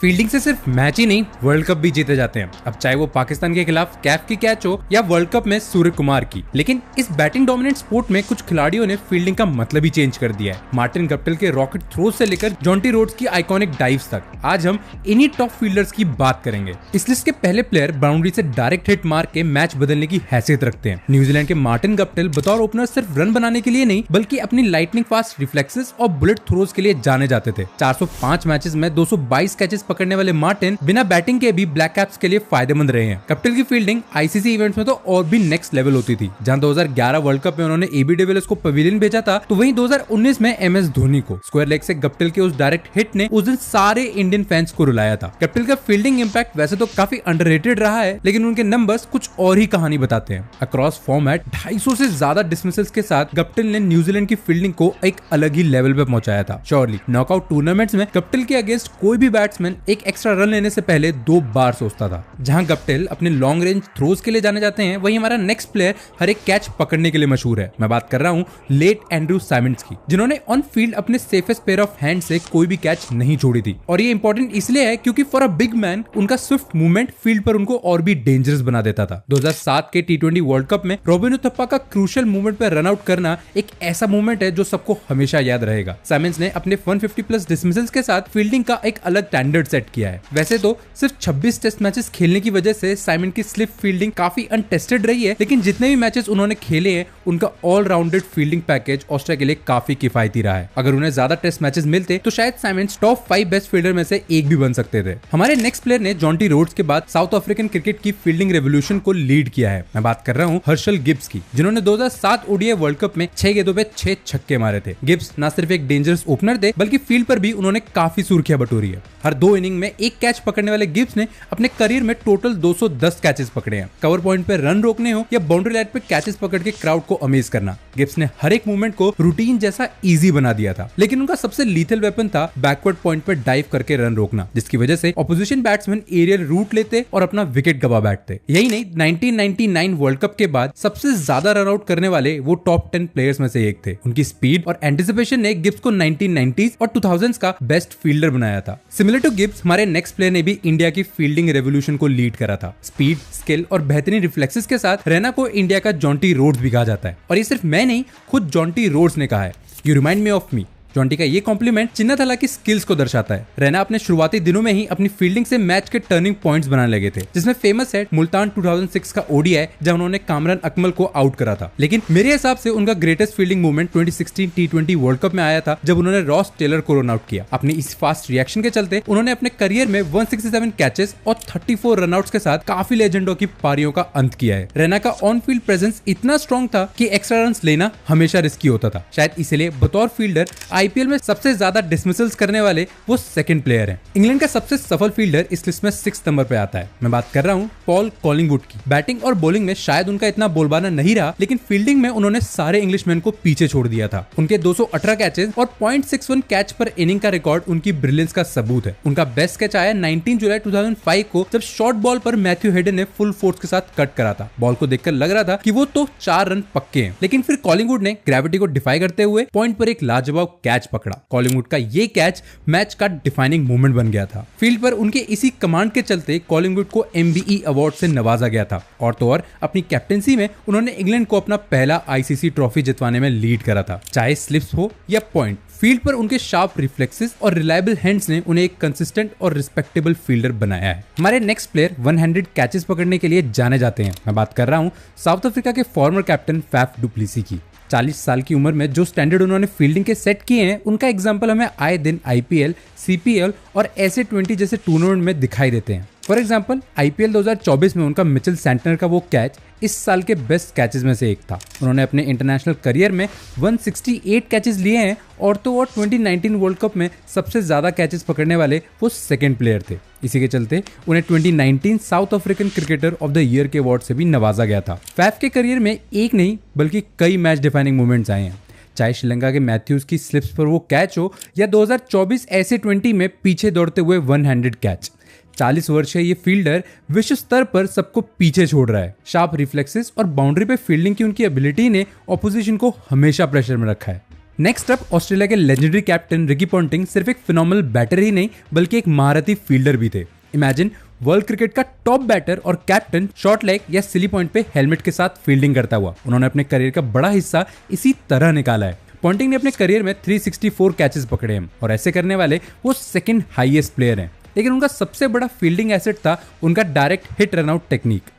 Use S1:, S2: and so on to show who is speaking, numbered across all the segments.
S1: Fielding से सिर्फ match ही नहीं वर्ल्ड कप भी जीते जाते हैं। अब चाहे वो पाकिस्तान के खिलाफ कैफ की कैच हो या वर्ल्ड कप में सूर्य कुमार की। लेकिन इस बैटिंग डोमिनेंट स्पोर्ट में कुछ खिलाड़ियों ने फील्डिंग का मतलब ही चेंज कर दिया है। मार्टिन गप्टिल के रॉकेट थ्रोज से लेकर जॉन्टी रोड्स की आइकॉनिक डाइव्स तक आज हम इन्हीं टॉप फील्डर्स की बात करेंगे। इस लिस्ट के पहले प्लेयर बाउंड्री से डायरेक्ट हिट मार के मैच बदलने की हैसियत रखते हैं। न्यूजीलैंड के मार्टिन गप्टिल बतौर ओपनर सिर्फ रन बनाने के लिए नहीं बल्कि अपनी लाइटनिंग फास्ट रिफ्लेक्सेस और बुलेट थ्रोज के लिए जाने जाते थे। 405 मैचेस में 222 कैचेस पकड़ने वाले मार्टिन बिना बैटिंग के भी ब्लैक कैप्स के लिए फायदेमंद रहे हैं। गप्टिल की फील्डिंग आईसीसी इवेंट्स में तो और भी नेक्स्ट लेवल होती थी। जहां 2011 वर्ल्ड कप में उन्होंने एबी डिविलियर्स को पवेलियन भेजा था, तो वहीं 2019 में एमएस धोनी को। स्क्वायर लेग से गप्टिल के उस डायरेक्ट हिट ने उस दिन सारे इंडियन फैंस को रुलाया था। गप्टिल का फील्डिंग इंपैक्ट वैसे तो काफी अंडररेटेड रहा है, लेकिन उनके नंबर्स कुछ और ही कहानी बताते हैं। अक्रॉस फॉर्मेट 250 से ज्यादा डिसमिसल्स के साथ गप्टिल ने न्यूजीलैंड की फील्डिंग को एक अलग ही लेवल पे पहुंचाया था। श्योरली नॉकआउट टूर्नामेंट्स में गप्टिल के अगेंस्ट कोई भी बैट्समैन एक एक्स्ट्रा रन लेने से पहले 2 बार सोचता था। जहां गप्टिल अपने लॉन्ग रेंज थ्रोज के लिए जाने जाते हैं, वहीं हमारा नेक्स्ट प्लेयर हर एक कैच पकड़ने के लिए मशहूर है। मैं बात कर रहा हूं लेट एंड्रू साइमंड्स की, जिन्होंने ऑन फील्ड अपने सेफेस्ट पेयर ऑफ हैंड से कोई भी कैच नहीं छोड़ी थी। और ये इंपॉर्टेंट इसलिए है क्योंकि फॉर अ बिग मैन उनका स्विफ्ट मूवमेंट फील्ड पर उनको और भी डेंजरस बना देता था। 2007 के टी20 वर्ल्ड कप में रॉबिन उथप्पा का क्रूशियल मूवमेंट पर रन आउट करना एक ऐसा मूवमेंट है जो सबको हमेशा याद रहेगा। साइमंड्स ने अपने 150 प्लस डिसमिसल्स के साथ फील्डिंग का एक अलग स्टैंडर्ड सेट किया है। वैसे तो सिर्फ 26 टेस्ट मैचेस खेलने की वजह से साइमन की स्लिप फील्डिंग काफी अनटेस्टेड रही है, लेकिन जितने भी मैचेस उन्होंने खेले हैं उनका all rounded fielding package Australia के लिए काफी किफायती रहा है। अगर उन्हें ज्यादा टेस्ट मैचेस मिलते तो शायद साइमन टॉप 5 बेस्ट फील्डर में से एक भी बन सकते थे। हमारे नेक्स्ट प्लेयर ने जॉन्टी रोड्स के बाद साउथ अफ्रीकन क्रिकेट की फील्डिंग रेवोल्यूशन को लीड किया है। मैं बात कर रहा हूं हर्षल गिब्स की, जिन्होंने 2007 ओडीआई वर्ल्ड कप में 6 गेंदों पे 6 छक्के मारे थे। गिब्स न सिर्फ एक डेंजरस ओपनर थे बल्कि फील्ड पर भी उन्होंने काफी सुर्खियां बटोरी है। हर 2 इनिंग में एक कैच पकड़ने वाले गिब्स ने अपने करियर में टोटल 210 कैचेस पकड़े हैं। कवर पॉइंट पे रन रोकने हो या बाउंड्री लाइन पे कैचेस पकड़ के क्राउड को अमेज करना, गिब्स ने हर एक मूवमेंट को रूटीन जैसा इजी बना दिया था। लेकिन उनका सबसे लीथल वेपन था बैकवर्ड पॉइंट पे डाइव करके रन रोकना, जिसकी वजह से ऑपोजिशन बैट्समैन एरियल रूट लेते और अपना विकेट गवा बैठते। यही नहीं, 1999 वर्ल्ड कप के बाद सबसे ज्यादा रन आउट करने वाले वो टॉप 10 प्लेयर्स में से एक थे। उनकी स्पीड और एंटिसिपेशन ने गिब्स को 1990s और 2000s का बेस्ट फील्डर बनाया था। सिमिलर टू गिब्स, हमारे नेक्स्ट प्लेयर ने भी इंडिया की फील्डिंग रेवोल्यूशन को लीड करा था। स्पीड, स्किल और बेहतरीन रिफ्लेक्सेस के साथ रैना को इंडिया का जॉन्टी रोड्स भी कहा जाता है। और ये सिर्फ मैं नहीं, खुद जॉन्टी रोड्स ने कहा है, you remind me of me. Jonty का ये कॉम्प्लीमेंट चिन्नाथला की स्किल्स को दर्शाता है। रैना अपने शुरुआती दिनों में ही अपनी फील्डिंग से मैच के टर्निंग पॉइंट्स बनाने लगे थे, जिसमें फेमस है मुल्तान 2006 का ओडीआई जब उन्होंने कामरान अकमल को आउट करा था। लेकिन मेरे हिसाब से उनका ग्रेटेस्ट फील्डिंग मूवमेंट 2016 टी20 वर्ल्ड कप में आया था, जब उन्होंने रॉस टेलर को रन आउट किया। अपनी इस फास्ट रिएक्शन के चलते उन्होंने अपने करियर में 167 कैचेस और 34 रनआउट्स के साथ काफी लेजेंडों की पारियों का अंत किया है। रैना का ऑन फील्ड प्रेजेंस इतना स्ट्रॉन्ग था कि एक्स्ट्रा रन लेना हमेशा रिस्की होता था। शायद इसलिए बतौर फील्डर आईपीएल में सबसे ज्यादा डिसमिसल्स करने वाले वो सेकंड प्लेयर हैं। इंग्लैंड का सबसे सफल फील्डर इस लिस्ट में 6 नंबर पे आता है। मैं बात कर रहा हूं पॉल कॉलिंगवुड की। बैटिंग और बॉलिंग में शायद उनका इतना बोलबाला नहीं रहा, लेकिन फील्डिंग में उन्होंने सारे इंग्लिशमैन को पीछे छोड़ दिया था। उनके 218 कैचेस और 0.61 कैच पर इनिंग का रिकॉर्ड उनकी ब्रिलियंस का सबूत है। उनका बेस्ट कैच आया 19 जुलाई 2005 को, जब शॉर्ट बॉल पर मैथ्यू हेडन ने फुल फोर्स के साथ कट करा था। बॉल को देखकर लग रहा था कि वो तो 4 रन पक्के हैं, लेकिन फिर कॉलिंगवुड ने ग्रेविटी को डिफाई करते हुए पॉइंट पर एक लाजवाब कैच पकड़ा। कॉलिंगवुड का ये कैच मैच का डिफाइनिंग मोमेंट बन गया था। फील्ड पर उनके इसी कमांड के चलते कॉलिंगवुड को एमबीई अवार्ड से नवाजा गया था। और तो और अपनी कैप्टेंसी में उन्होंने इंग्लैंड को अपना पहला आईसीसी ट्रॉफी जितवाने में लीड करा था। चाहे स्लिप्स हो या पॉइंट, फील्ड पर उनके शार्प रिफ्लेक्सेस और रिलायबल हैंड्स ने उन्हें एक कंसिस्टेंट और रिस्पेक्टेबल फील्डर बनाया है। हमारे नेक्स्ट प्लेयर 100 कैचेस पकड़ने के लिए जाने जाते हैं। मैं बात कर रहा हूं साउथ अफ्रीका के former captain Faf du Plessis की। 40 साल की उम्र में जो स्टैंडर्ड उन्होंने फील्डिंग के सेट किए हैं, उनका एग्जांपल हमें आए दिन आईपीएल, सीपीएल और ऐसे 20 जैसे टूर्नामेंट में दिखाई देते हैं। फॉर एग्जांपल आईपीएल 2024 में उनका मिचेल सैंटनर का वो कैच इस साल के बेस्ट कैचेस में से एक था। उन्होंने अपने इंटरनेशनल करियर में 168 कैचेस लिए हैं और तो और 2019 वर्ल्ड कप में सबसे ज्यादा कैचेस पकड़ने वाले वो सेकंड प्लेयर थे। इसी के चलते उन्हें 2019 south African cricketer of the year के अवार्ड से भी नवाजा गया था। फैफ के करियर में एक नहीं बल्कि कई मैच डिफाइनिंग मोमेंट्स आए हैं, चाहे श्रीलंका के मैथ्यूज की स्लिप्स पर वो कैच हो या 2024 ऐसे 20 में पीछे दौड़ते हुए 100 कैच। 40 वर्षीय ये फील्डर विश्व स्तर पर सबको पीछे छोड़ रहा है। शार्प रिफ्लेक्सेस और बाउंड्री पे फील्डिंग की उनकी एबिलिटी ने ऑपोजिशन को हमेशा प्रेशर में रखा है। नेक्स्ट अप ऑस्ट्रेलिया के लेजेंडरी कैप्टन रिकी पॉन्टिंग सिर्फ एक फिनोमिनल बैटर ही नहीं बल्कि एक महारथी फील्डर भी थे। इमेजिन वर्ल्ड क्रिकेट का टॉप बैटर और कैप्टन शॉर्ट लेग या सिली पॉइंट पे हेलमेट के साथ फील्डिंग करता हुआ उन्होंने अपने करियर का बड़ा हिस्सा इसी तरह निकाला है। पॉन्टिंग ने अपने करियर में 364 कैचेस पकड़े हैं और ऐसे करने वाले वो सेकंड हाईएस्ट प्लेयर हैं। लेकिन उनका सबसे बड़ा फील्डिंग एसेट था उनका direct hit run out technique.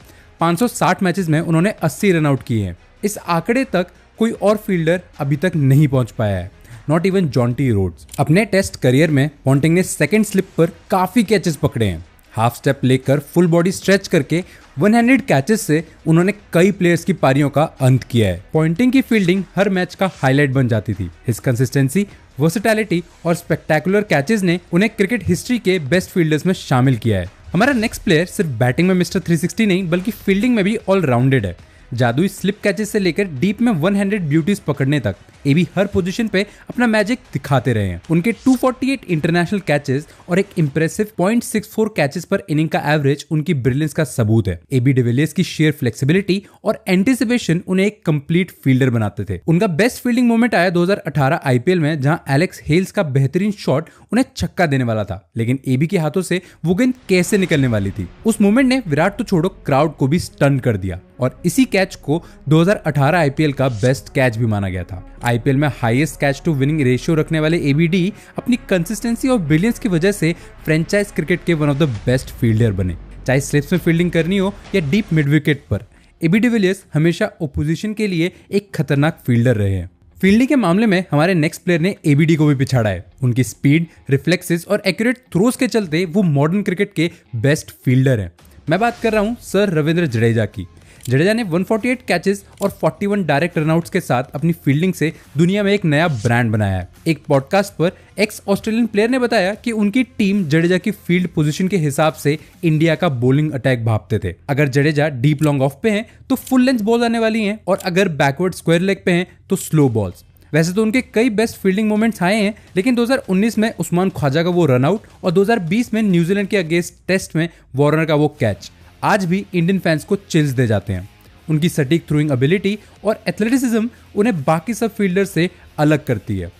S1: 560 matches में उन्होंने 80 रनआउट किए हैं। इस आंकड़े तक कोई और फील्डर अभी तक नहीं पहुंच पाया है, नॉट इवन जॉन्टी रोड्स। अपने टेस्ट करियर में पॉन्टिंग ने सेकंड स्लिप पर काफी कैचेस पकड़े हैं। हाफ स्टेप लेकर फुल बॉडी स्ट्रेच करके 100 कैचेस से उन्होंने कई प्लेयर्स की पारियों का अंत किया है। पॉन्टिंग की फील्डिंग हर मैच का हाईलाइट बन जाती थी। हिज कंसिस्टेंसी, वर्सेटैलिटी और स्पेक्टेकुलर कैचेस ने उन्हें क्रिकेट हिस्ट्री के बेस्ट फील्डर्स में शामिल किया है। हमारा नेक्स्ट प्लेयर सिर्फ बैटिंग में मिस्टर 360 नहीं बल्कि फील्डिंग में भी ऑलराउंडेड है। जादुई स्लिप कैचेस से लेकर डीप में 100 ब्यूटीज पकड़ने तक एबी हर पोजीशन पे अपना मैजिक दिखाते रहे हैं। उनके 248 इंटरनेशनल कैचेस और एक इंप्रेसिव 0.64 कैचेस पर इनिंग का एवरेज उनकी ब्रिलियंस का सबूत है। एबी डिविलियर्स की शेयर फ्लेक्सिबिलिटी और एंटिसिपेशन उन्हें एक कंप्लीट फील्डर बनाते थे। उनका बेस्ट फील्डिंग मोमेंट आया 2018 आईपीएल में, जहां एलेक्स हेल्स का बेहतरीन शॉट उन्हें छक्का देने वाला था, लेकिन एबी के हाथों से वो गेंद कैसे निकलने वाली थी। उस मोमेंट ने विराट तो छोड़ो क्राउड को भी स्टन कर दिया और इसी कैच को 2018 आईपीएल का बेस्ट कैच भी माना गया था। आईपीएल में highest catch to winning ratio रखने वाले एबीडी अपनी कंसिस्टेंसी और ब्रिलियंस की वजह से फ्रेंचाइज क्रिकेट के one of the best fielder बने। चाहे स्लिप्स में फील्डिंग करनी हो या डीप मिड विकेट पर, एबी डिविलियर्स हमेशा ओपोजिशन के लिए एक खतरनाक फील्डर रहे हैं। फील्डिंग के मामले में हमारे नेक्स्ट प्लेयर ने एबीडी को भी पिछाड़ा है। उनकी स्पीड, रिफ्लेक्सेस और एक्यूरेट थ्रोज के चलते वो मॉडर्न क्रिकेट के बेस्ट फील्डर हैं। मैं बात कर रहा हूं सर रविंद्र जडेजा की। जडेजा ने 148 कैचेस और 41 डायरेक्ट रनआउट्स के साथ अपनी फील्डिंग से दुनिया में एक नया ब्रांड बनाया है। एक पॉडकास्ट पर एक्स ऑस्ट्रेलियन प्लेयर ने बताया कि उनकी टीम जडेजा की फील्ड पोजीशन के हिसाब से इंडिया का बॉलिंग अटैक भांपते थे। अगर जडेजा डीप लॉन्ग ऑफ पे हैं तो फुल लेंथ बॉल आने वाली हैं और अगर बैकवर्ड स्क्वायर लेग पे हैं तो स्लो बॉल्स। वैसे तो उनके कई बेस्ट फील्डिंग मोमेंट्स आए हैं, लेकिन 2019 में उस्मान ख्वाजा का वो रनआउट और 2020 में न्यूजीलैंड के अगेंस्ट टेस्ट में वार्नर का वो कैच आज भी इंडियन फैंस को चिल्स दे जाते हैं। उनकी सटीक थ्रोइंग एबिलिटी और एथलेटिसिज्म उन्हें बाकी सब फील्डर से अलग करती है।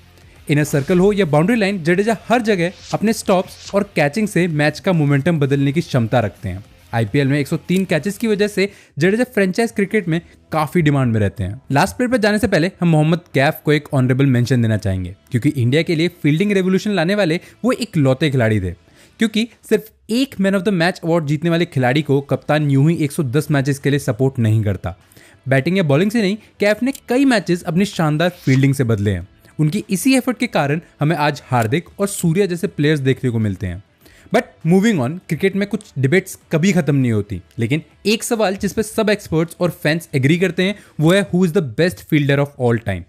S1: इनर सर्कल हो या बाउंड्री लाइन, जडेजा हर जगह अपने स्टॉप्स और कैचिंग से मैच का मोमेंटम बदलने की क्षमता रखते हैं। आईपीएल में 103 कैचेस की वजह से जडेजा फ्रेंचाइज क्रिकेट में काफी डिमांड में रहते हैं। लास्ट प्लेयर पर जाने से पहले हम मोहम्मद कैफ को एक ऑनरेबल मेंशन देना चाहेंगे, क्योंकि इंडिया के लिए फील्डिंग रेवोल्यूशन लाने वाले वो एक लौते खिलाड़ी थे। क्योंकि सिर्फ एक man of the match award जीतने वाले खिलाड़ी को कप्तान यूं ही 110 मैचेस के लिए सपोर्ट नहीं करता। बैटिंग या बॉलिंग से नहीं, कैफ ने कई मैचेस अपनी शानदार फील्डिंग से बदले हैं। उनकी इसी एफर्ट के कारण हमें आज हार्दिक और सूर्या जैसे प्लेयर्स देखने को मिलते हैं। बट मूविंग ऑन, क्रिकेट में कुछ डिबेट्स कभी खत्म नहीं होती, लेकिन एक सवाल जिस पे सब एक्सपर्ट्स और फैंस एग्री करते हैं वो है who is the best fielder of all time.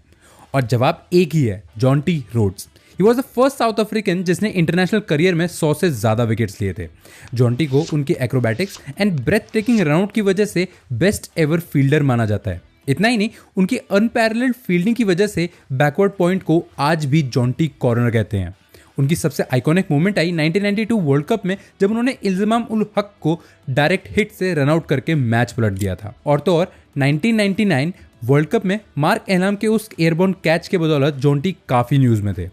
S1: और जवाब एक ही है, Jonty Rhodes. He was the first south African जिसने इंटरनेशनल करियर में 100 से ज्यादा विकेट्स लिए थे। जॉन्टी को उनकी acrobatics and breathtaking run out की वजह से बेस्ट एवर फील्डर माना जाता है। इतना ही नहीं, उनकी अनपैरेलल्ड फील्डिंग की वजह से बैकवर्ड पॉइंट को आज भी जॉन्टी कॉर्नर कहते हैं। उनकी सबसे iconic moment I 1992 world cup में, जब उन्होंने इल्जमाम उल हक को डायरेक्ट हिट से रनआउट करके मैच पलट दिया था। और तो और 1999 वर्ल्ड कप में मार्क एलाम के उस एयरबॉर्न कैच के बदौलत जॉन्टी काफी न्यूज में थे।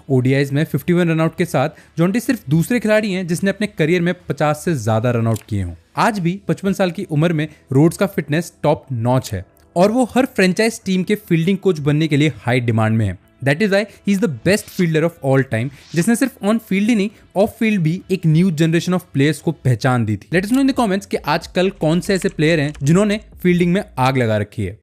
S1: ओडीआईज में 51 रनआउट के साथ जॉन्टी सिर्फ दूसरे खिलाड़ी हैं जिसने अपने करियर में 50 से ज्यादा रनआउट किए हों। आज भी 55 साल की उम्र में रोड्स का फिटनेस टॉप नॉच है और वो हर फ्रेंचाइज टीम के फील्डिंग कोच बनने के लिए हाई डिमांड में है। That is why he is the best fielder of all time, जिसने सिर्फ ऑन फील्ड ही नहीं ऑफ फील्ड भी एक न्यू जनरेशन ऑफ प्लेयर्स को पहचान दी थी। Let us know in the comments कि आजकल कौन से ऐसे प्लेयर हैं जिन्होंने फील्डिंग में आग लगा रखी है।